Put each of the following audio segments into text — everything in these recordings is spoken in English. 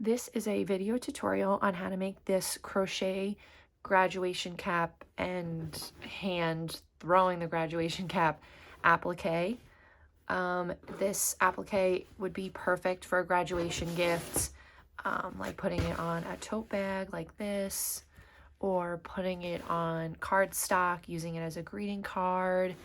This is a video tutorial on how to make this crochet graduation cap and hand throwing the graduation cap applique. This applique would be perfect for graduation gifts, like putting it on a tote bag like this, or putting it on cardstock, using it as a greeting card,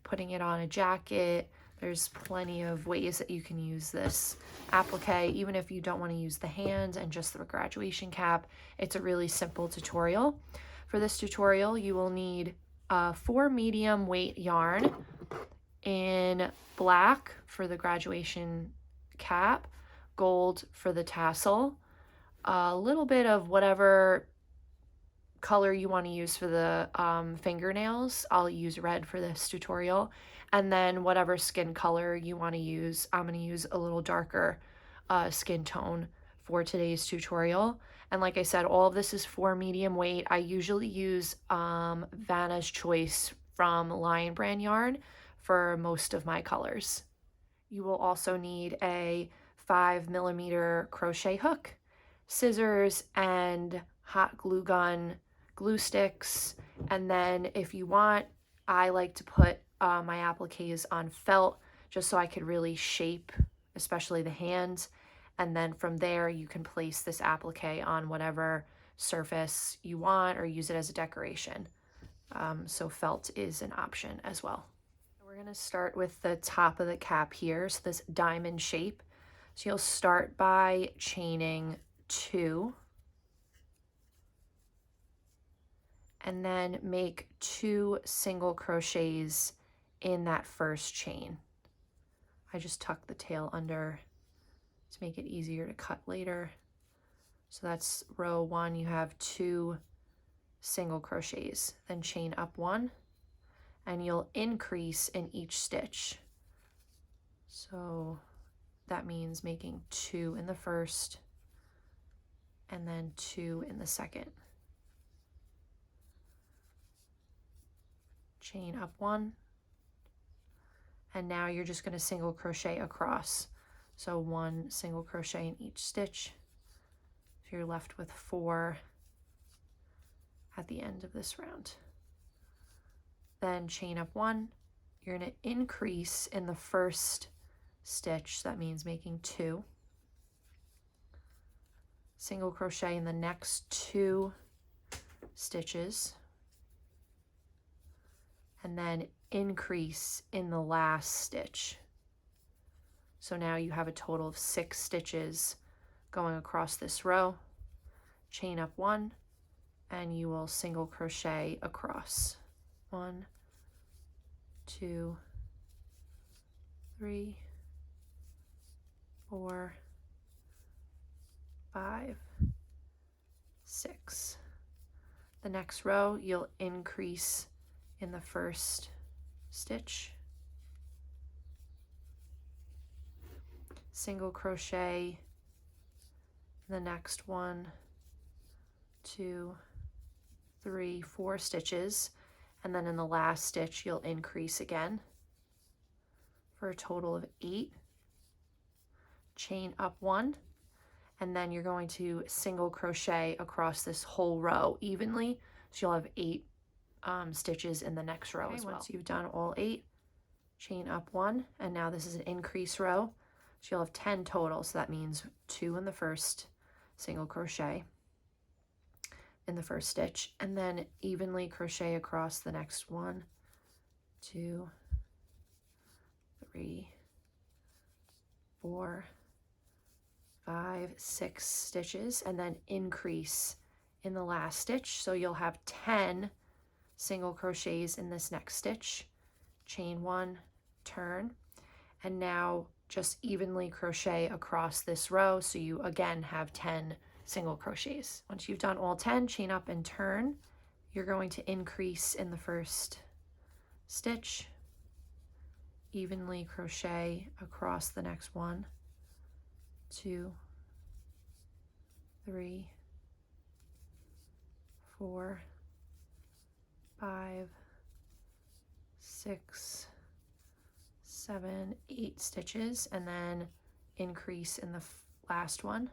putting it on a jacket. There's plenty of ways that you can use this applique, even if you don't want to use the hands and just the graduation cap. It's a really simple tutorial. For this tutorial, you will need 4 medium weight yarn in black for the graduation cap, gold for the tassel, a little bit of whatever color you want to use for the fingernails. I'll use red for this tutorial, and then whatever skin color you want to use. I'm going to use a little darker skin tone for today's tutorial. And like I said, all of this is for medium weight. I usually use Vanna's Choice from Lion Brand yarn for most of my colors. You will also need a 5mm crochet hook, scissors, and hot glue gun, glue sticks. And then if you want, I like to put my appliques on felt just so I could really shape, especially the hands. And then from there, you can place this applique on whatever surface you want or use it as a decoration. So felt is an option as well. We're going to start with the top of the cap here, so this diamond shape. So you'll start by chaining 2, and then make 2 single crochets in that first chain. I just tuck the tail under to make it easier to cut later. So that's row 1, you have 2 single crochets, then chain up 1, and you'll increase in each stitch. So that means making 2 in the first and then 2 in the second. Chain up 1, and now you're just going to single crochet across. So 1 single crochet in each stitch. So you're left with 4 at the end of this round. Then chain up 1, you're going to increase in the first stitch, that means making 2. Single crochet in the next 2 stitches, and then increase in the last stitch. So now you have a total of 6 stitches going across this row. Chain up 1, and you will single crochet across. 1, 2, 3, 4, 5, 6. The next row, you'll increase in the first stitch, single crochet in the next 1, 2, 3, 4 stitches, and then in the last stitch you'll increase again for a total of 8. Chain up 1, and then you're going to single crochet across this whole row evenly, so you'll have 8 stitches in the next row as well. Once you've done all 8, chain up 1, and now this is an increase row, so you'll have 10 total. So that means 2 in the first single crochet in the first stitch, and then evenly crochet across the next 1, 2, 3, 4, 5, 6 stitches, and then increase in the last stitch. So you'll have 10 single crochets in this next stitch, chain 1, turn, and now just evenly crochet across this row, so you again have 10 single crochets. Once you've done all 10, chain up and turn. You're going to increase in the first stitch, evenly crochet across the next 1, 2, 3, 4, 5, 6, 7, 8 stitches, and then increase in the last one,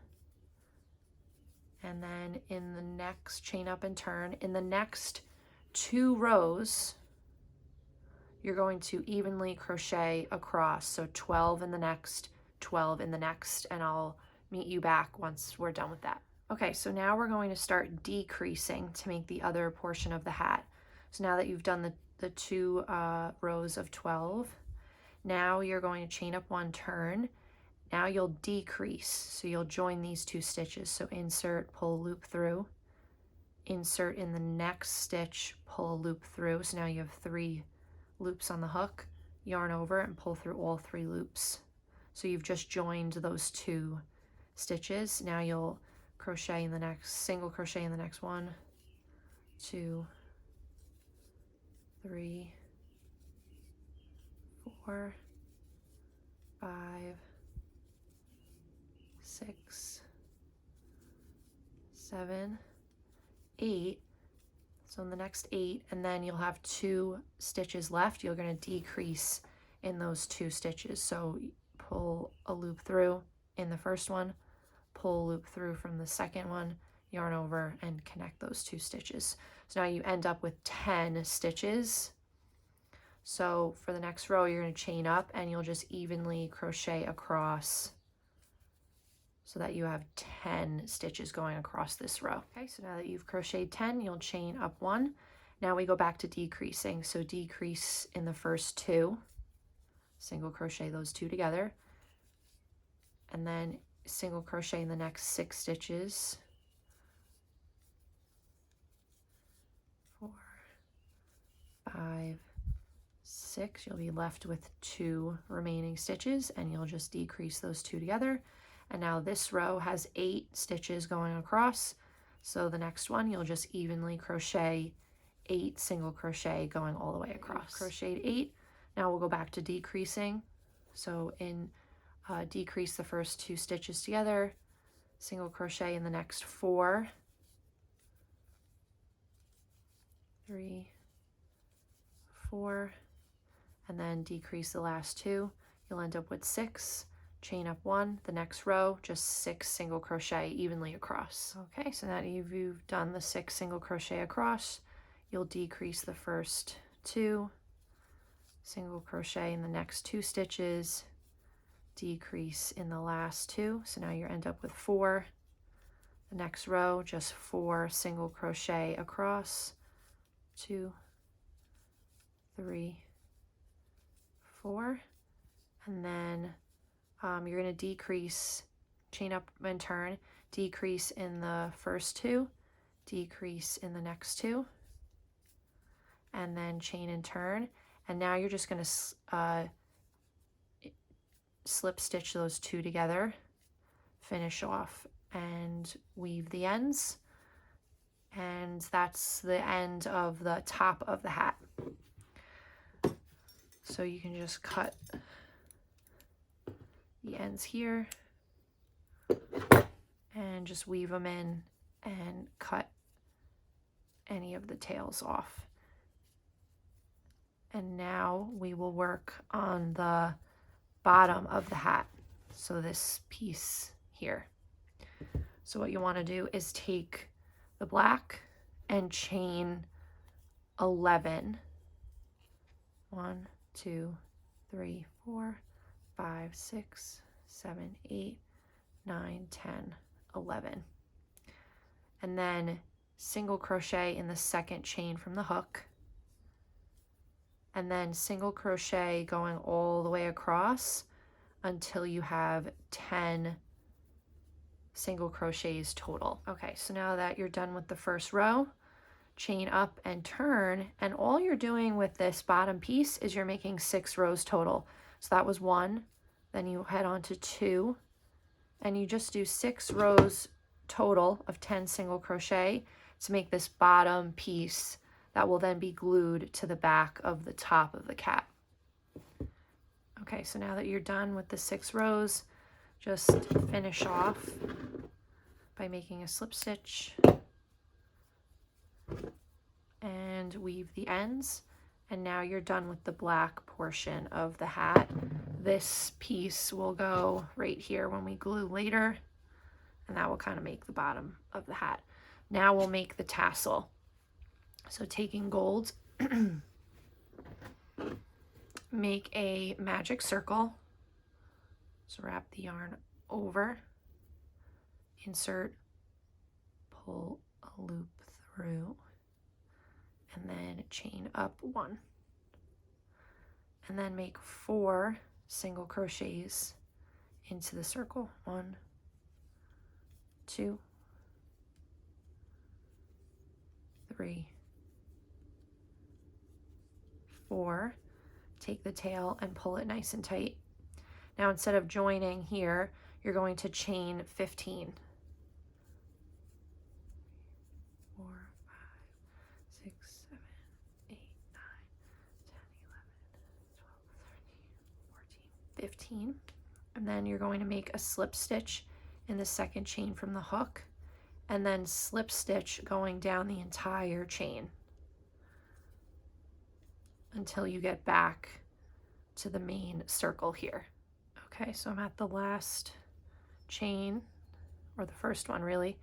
And then in the next, chain up and turn. In the next 2 rows, you're going to evenly crochet across. So 12 in the next, 12 in the next, and I'll meet you back once we're done with that. Okay, so now we're going to start decreasing to make the other portion of the hat. So now that you've done the 2 rows of 12, now you're going to chain up 1, turn. Now you'll decrease, so you'll join these 2 stitches. So insert, pull a loop through, insert in the next stitch, pull a loop through. So now you have 3 loops on the hook, yarn over and pull through all 3 loops. So you've just joined those 2 stitches. Now you'll crochet in the next, single crochet in the next 1, 2, 3, 4, 5, 6, 7, 8. So in the next 8, and then you'll have 2 stitches left. You're going to decrease in those 2 stitches. So pull a loop through in the first one, pull a loop through from the second one, yarn over and connect those 2 stitches. So now you end up with 10 stitches. So for the next row, you're going to chain up and you'll just evenly crochet across so that you have 10 stitches going across this row. Okay, so now that you've crocheted 10, you'll chain up 1. Now we go back to decreasing. So decrease in the first 2, single crochet those 2 together, and then single crochet in the next 6 stitches. 4, 5, 6. You'll be left with 2 remaining stitches, and you'll just decrease those 2 together. And now this row has 8 stitches going across. So the next one, you'll just evenly crochet 8 single crochet going all the way across. Crocheted 8. Now we'll go back to decreasing. So in decrease the first 2 stitches together, single crochet in the next 4, 3, 4, and then decrease the last 2. You'll end up with 6. Chain up 1, the next row, just 6 single crochet evenly across. Okay, so now you've done the 6 single crochet across, you'll decrease the first 2, single crochet in the next 2 stitches, decrease in the last 2, so now you end up with 4. The next row, just 4 single crochet across, 2, 3, 4, and then you're going to decrease, chain up and turn, decrease in the first 2, decrease in the next 2, and then chain and turn. And now you're just going to slip stitch those 2 together, finish off and weave the ends. And that's the end of the top of the hat. So you can just cut the ends here and just weave them in and cut any of the tails off. And now we will work on the bottom of the hat, so this piece here. So what you want to do is take the black and chain 11. 1, 2, 3, 4, 5, 6, 7, 8, 9, 10, 11. And then single crochet in the second chain from the hook, and then single crochet going all the way across until you have 10 single crochets total. Okay, so now that you're done with the first row, chain up and turn, and all you're doing with this bottom piece is you're making 6 rows total. So that was 1, then you head on to 2, and you just do 6 rows total of 10 single crochet to make this bottom piece that will then be glued to the back of the top of the cap. Okay, so now that you're done with the 6 rows, just finish off by making a slip stitch and weave the ends. And now you're done with the black portion of the hat. This piece will go right here when we glue later. and that will kind of make the bottom of the hat. Now we'll make the tassel. So taking gold, make a magic circle. So wrap the yarn over, insert, pull a loop through, and then chain up 1. And then make 4 single crochets into the circle. 1, 2, 3, 4. Take the tail and pull it nice and tight. Now instead of joining here, you're going to chain 15. 4, 5, 6, 7, 8, 9, 10, 11, 12, 13, 14, 15. And then you're going to make a slip stitch in the second chain from the hook, and then slip stitch going down the entire chain until you get back to the main circle here. Okay, so I'm at the last chain, or the first one really.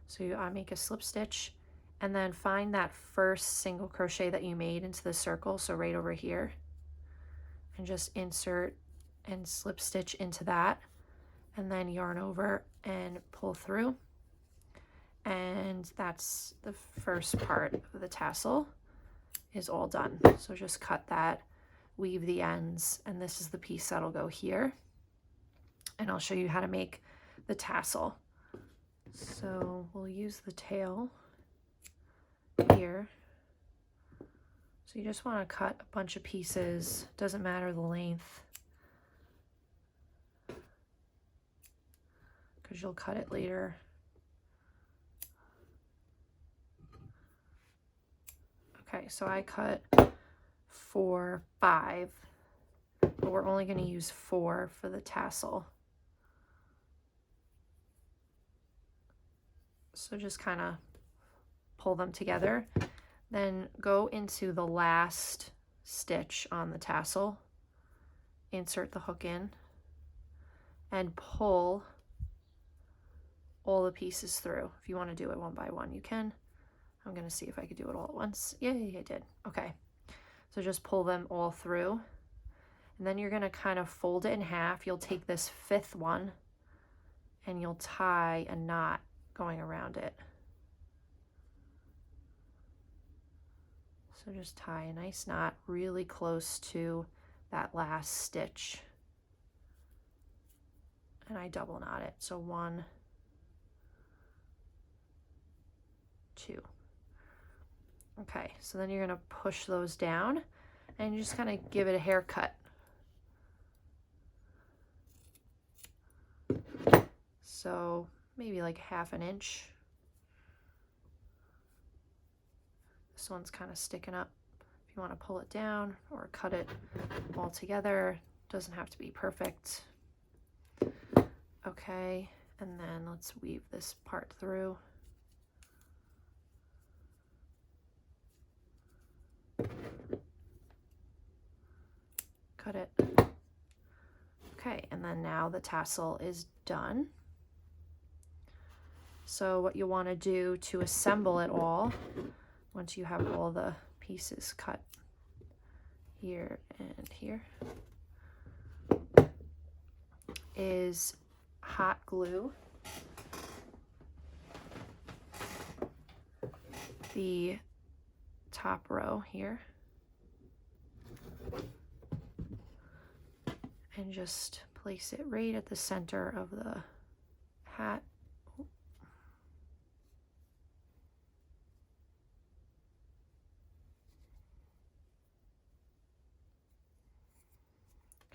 So I make a slip stitch and then find that first single crochet that you made into the circle, so right over here, and just insert and slip stitch into that, and then yarn over and pull through. And that's the first part of the tassel is all done. So just cut that, weave the ends, and this is the piece that'll go here. And I'll show you how to make the tassel. So we'll use the tail here. So you just want to cut a bunch of pieces, doesn't matter the length, because you'll cut it later. Okay, so I cut 4, 5, but we're only going to use 4 for the tassel. So just kind of pull them together, then go into the last stitch on the tassel, insert the hook in, and pull all the pieces through. If you want to do it one by one, you can. I'm going to see if I could do it all at once. Yay, I did. Okay, so just pull them all through, and then you're going to kind of fold it in half. You'll take this 5th one and you'll tie a knot going around it. So just tie a nice knot really close to that last stitch, and I double knot it. So 1, 2. Okay, so then you're going to push those down and you just kind of give it a haircut. So maybe like 1/2 inch. This one's kind of sticking up. If you want to pull it down or cut it all together, doesn't have to be perfect. Okay, and then let's weave this part through. Cut it. Okay, and then now the tassel is done. So what you want to do to assemble it all, once you have all the pieces cut here and here, is hot glue the top row here and just place it right at the center of the hat.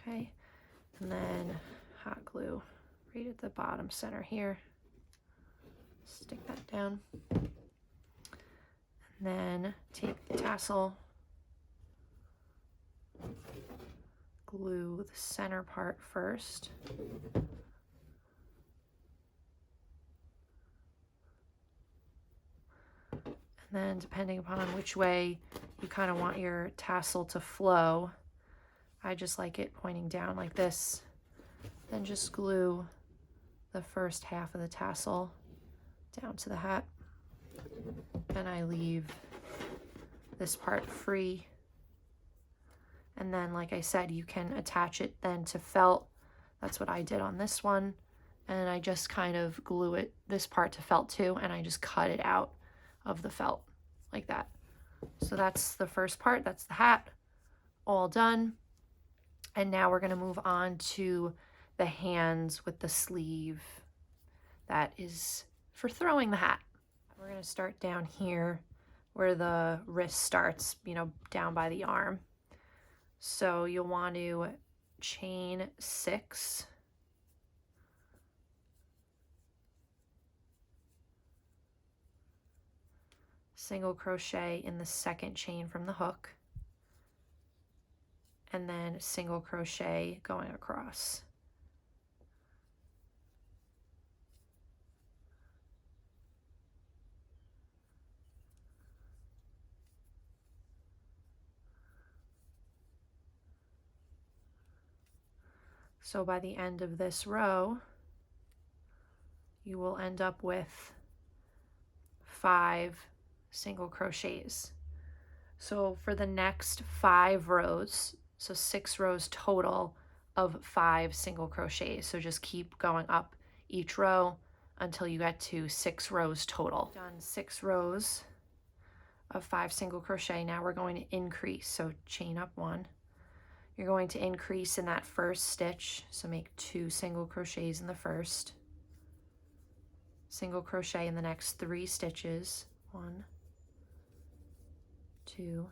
Okay, and then hot glue right at the bottom center here. Stick that down. And then take the tassel, glue the center part first. And then depending upon which way you kind of want your tassel to flow, I just like it pointing down like this. Then just glue the first half of the tassel down to the hat, and I leave this part free. And then, like I said, you can attach it then to felt. That's what I did on this one. And I just kind of glue this part to felt too, and I just cut it out of the felt like that. So that's the first part, that's the hat, all done. And now we're gonna move on to the hands with the sleeve. That is for throwing the hat. We're gonna start down here where the wrist starts, you know, down by the arm. So you'll want to chain 6, single crochet in the second chain from the hook, and then single crochet going across. So by the end of this row, you will end up with 5 single crochets. So for the next 5 rows, so 6 rows total of 5 single crochets. So just keep going up each row until you get to 6 rows total. Done 6 rows of 5 single crochet. Now we're going to increase. So chain up 1. You're going to increase in that first stitch. So make 2 single crochets in the first. Single crochet in the next 3 stitches. 1, 2,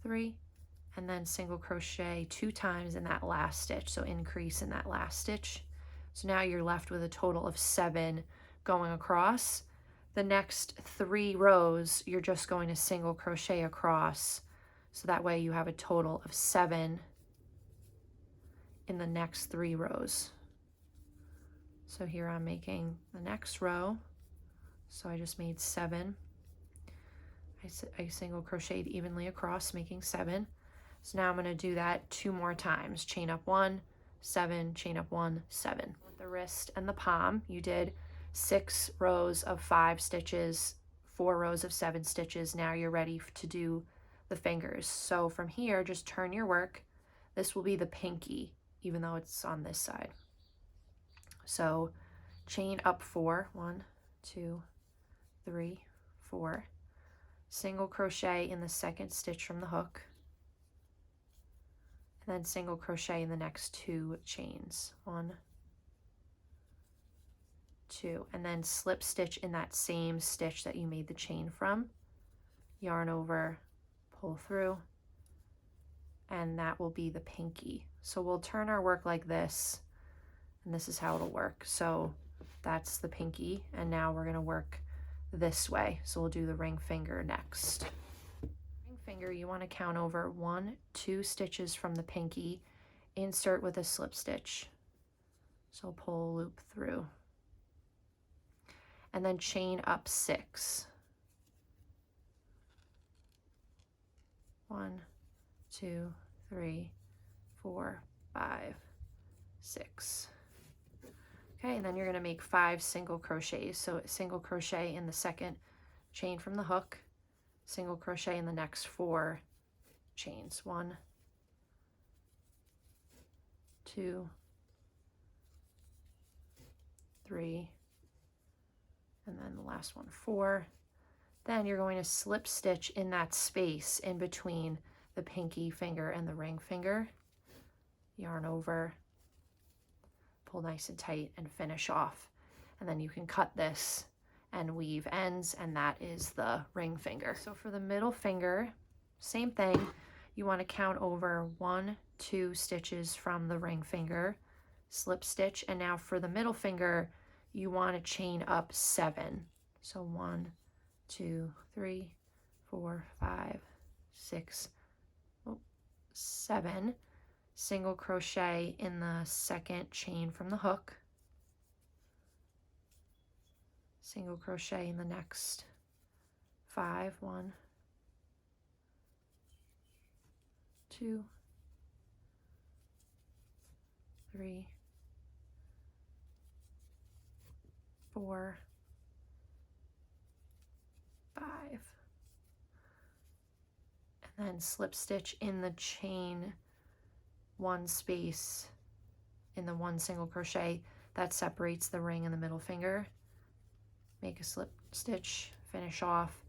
3, and then single crochet 2 times in that last stitch. So increase in that last stitch. So now you're left with a total of 7 going across. The next 3 rows, you're just going to single crochet across. So that way you have a total of 7 in the next 3 rows. So here I'm making the next row. So I just made 7. I single crocheted evenly across, making 7. So now I'm going to do that 2 more times. Chain up 1, 7, chain up 1, 7. With the wrist and the palm, you did 6 rows of 5 stitches, 4 rows of 7 stitches. Now you're ready to do the fingers. So from here, just turn your work. This will be the pinky, even though it's on this side. So chain up 4, 1, 2, 3, 4. Single crochet in the second stitch from the hook, and then single crochet in the next 2 chains. 1, 2, and then slip stitch in that same stitch that you made the chain from. Yarn over, pull through, and that will be the pinky. So we'll turn our work like this, and this is how it'll work. So that's the pinky, and now we're going to work this way. So we'll do the ring finger next. Ring finger, you want to count over 1, 2 stitches from the pinky, insert with a slip stitch. So pull, loop through, and then chain up 6. 1, 2, 3, 4, 5, 6. Okay, and then you're going to make 5 single crochets. So single crochet in the second chain from the hook, single crochet in the next 4 chains. 1, 2, 3, and then the last one, 4. Then you're going to slip stitch in that space in between the pinky finger and the ring finger. Yarn over, pull nice and tight, and finish off. And then you can cut this and weave ends, and that is the ring finger. So for the middle finger, same thing. You want to count over 1, 2 stitches from the ring finger, slip stitch, and now for the middle finger, you want to chain up 7. So 1, 2, 3, 4, 5, 6, 7. Single crochet in the second chain from the hook, single crochet in the next 5. 1, 2, 3, 4, 5, and then slip stitch in the chain one space in the one single crochet that separates the ring and the middle finger. Make a slip stitch, finish off,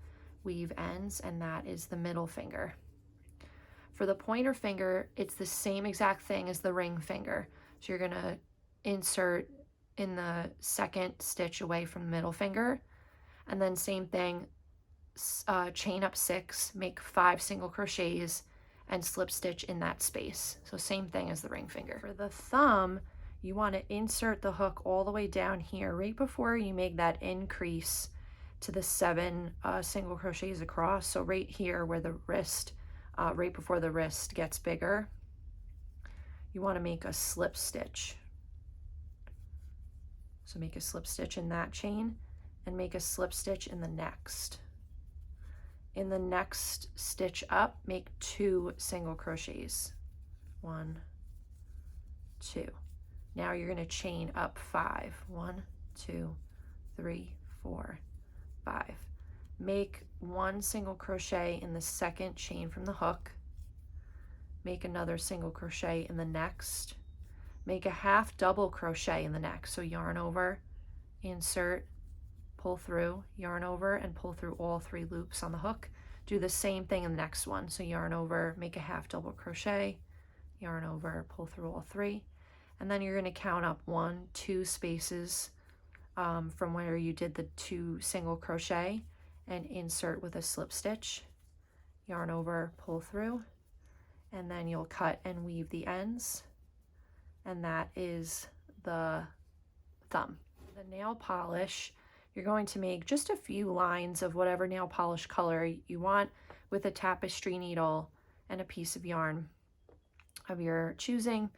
weave ends, and that is the middle finger. For the pointer finger, it's the same exact thing as the ring finger. So you're gonna insert in the second stitch away from the middle finger, and then same thing, chain up 6, make 5 single crochets, and slip stitch in that space. So same thing as the ring finger. For the thumb, you want to insert the hook all the way down here, right before you make that increase to the 7 single crochets across. So right here where the wrist, right before the wrist gets bigger, you want to make a slip stitch. So make a slip stitch in that chain and make a slip stitch in the next. In the next stitch up, make 2 single crochets. 1, 2. Now you're going to chain up 5. 1, 2, 3, 4, 5. Make 1 single crochet in the second chain from the hook. Make another single crochet in the next. Make a half double crochet in the next. So yarn over, insert, pull through, yarn over, and pull through all 3 loops on the hook. Do the same thing in the next one. So yarn over, make a half double crochet, yarn over, pull through all 3. And then you're going to count up 1, 2 spaces from where you did the 2 single crochet and insert with a slip stitch, yarn over, pull through, and then you'll cut and weave the ends. And that is the thumb. The nail polish, you're going to make just a few lines of whatever nail polish color you want with a tapestry needle and a piece of yarn of your choosing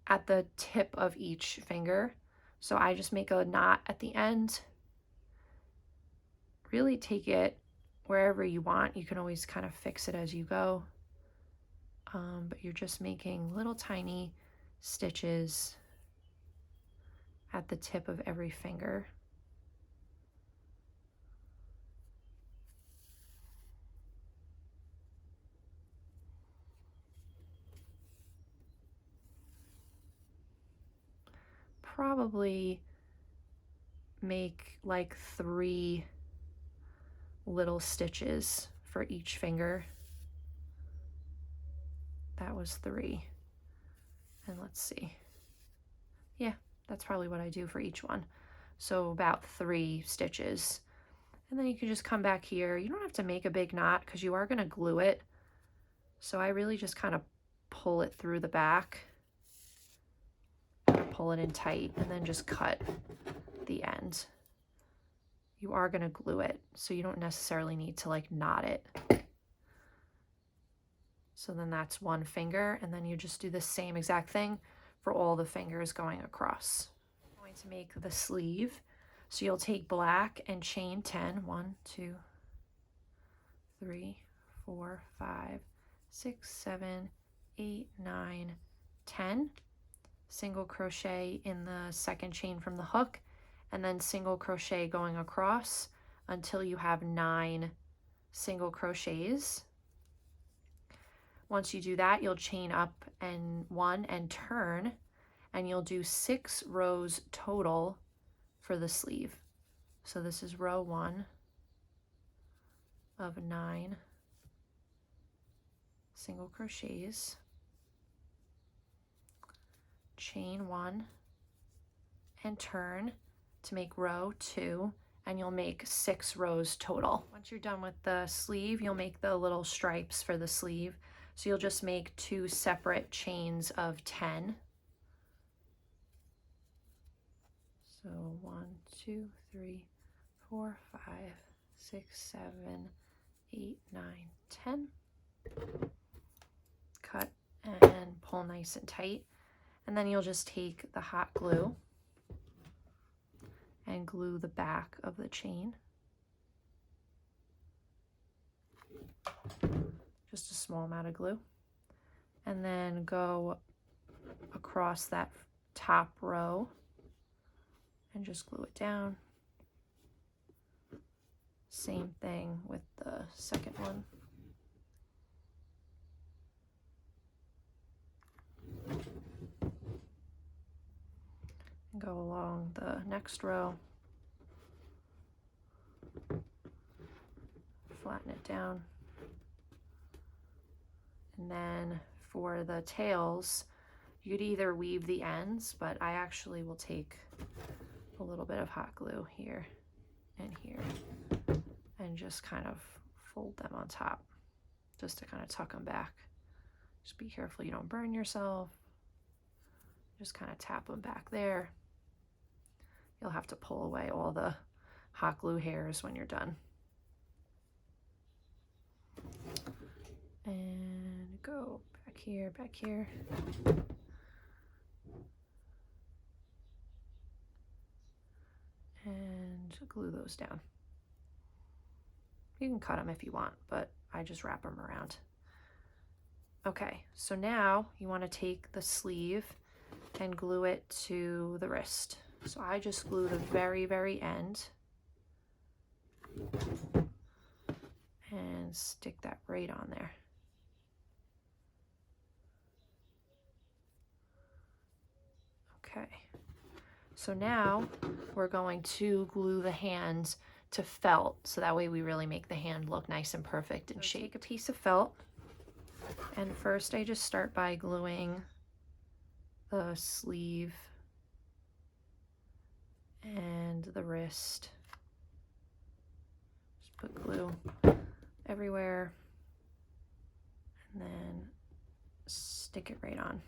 at the tip of each finger. So I just make a knot at the end. Really take it wherever you want. You can always kind of fix it as you go. But you're just making little tiny stitches at the tip of every finger. Probably make like 3 little stitches for each finger. That was 3. And let's see. Yeah, that's probably what I do for each one. So about 3 stitches. And then you can just come back here. You don't have to make a big knot because you are going to glue it. So I really just kind of pull it through the back. Pull it in tight and then just cut the end. You are going to glue it, so you don't necessarily need to like knot it. So then that's 1 finger, and then you just do the same exact thing for all the fingers going across. I'm going to make the sleeve. So you'll take black and chain 10. 1, 2, 3, 4, 5, 6, 7, 8, 9, 10. Single crochet in the second chain from the hook, and then single crochet going across until you have 9 single crochets. Once you do that, you'll chain up and 1 and turn, and you'll do 6 rows total for the sleeve. So this is row 1 of 9 single crochets. Chain 1 and turn to make row 2, and you'll make 6 rows total. Once you're done with the sleeve, you'll make the little stripes for the sleeve. So you'll just make 2 separate chains of 10. So 1, 2, 3, 4, 5, 6, 7, 8, 9, 10. Cut and pull nice and tight. And then you'll just take the hot glue and glue the back of the chain. Just a small amount of glue. And then go across that top row and just glue it down. Same thing with the second one. And go along the next row. Flatten it down. And then for the tails, you could either weave the ends, but I actually will take a little bit of hot glue here and here and just kind of fold them on top just to kind of tuck them back. Just be careful you don't burn yourself. Just kind of tap them back there. You'll have to pull away all the hot glue hairs when you're done. And go back here, back here. And glue those down. You can cut them if you want, but I just wrap them around. Okay, so now you want to take the sleeve and glue it to the wrist. So I just glue the very, very end and stick that right on there. Okay, so now we're going to glue the hands to felt, so that way we really make the hand look nice and perfect and shaped. Take a piece of felt, and first I just start by gluing the sleeve and the wrist. Just put glue everywhere and then stick it right on.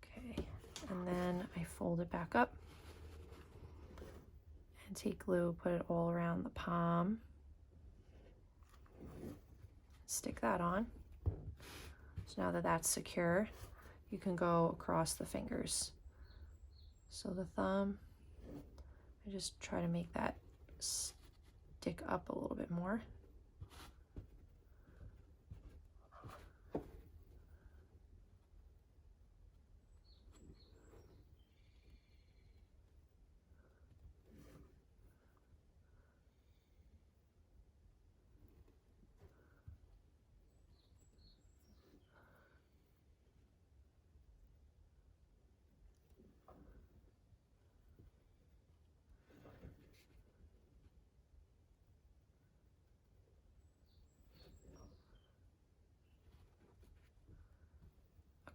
Okay, and then I fold it back up and take glue, put it all around the palm. Stick that on. So now that that's secure, you can go across the fingers. So the thumb, I just try to make that stick up a little bit more.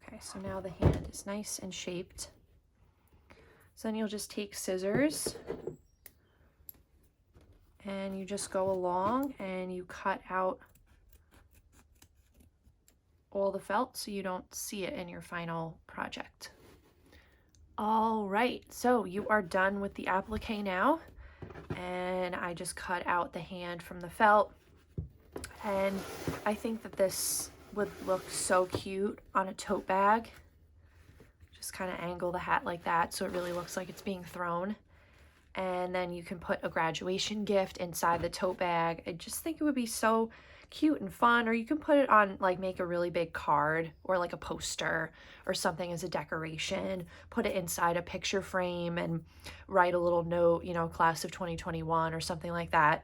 Okay, so now the hand is nice and shaped. So then you'll just take scissors and you just go along and you cut out all the felt so you don't see it in your final project. All right, so you are done with the applique now, and I just cut out the hand from the felt, and I think that this would look so cute on a tote bag. Just kind of angle the hat like that so it really looks like it's being thrown, and then you can put a graduation gift inside the tote bag. I just think it would be so cute and fun, or you can put it on, like, make a really big card or like a poster or something as a decoration, put it inside a picture frame and write a little note, you know, class of 2021 or something like that.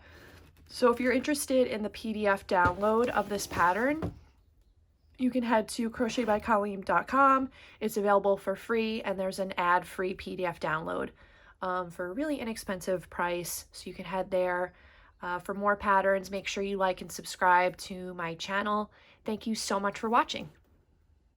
So if you're interested in the PDF download of this pattern, you can head to crochetbycolleen.com. It's available for free, and there's an ad-free PDF download for a really inexpensive price, so you can head there. For more patterns, make sure you like and subscribe to my channel. Thank you so much for watching.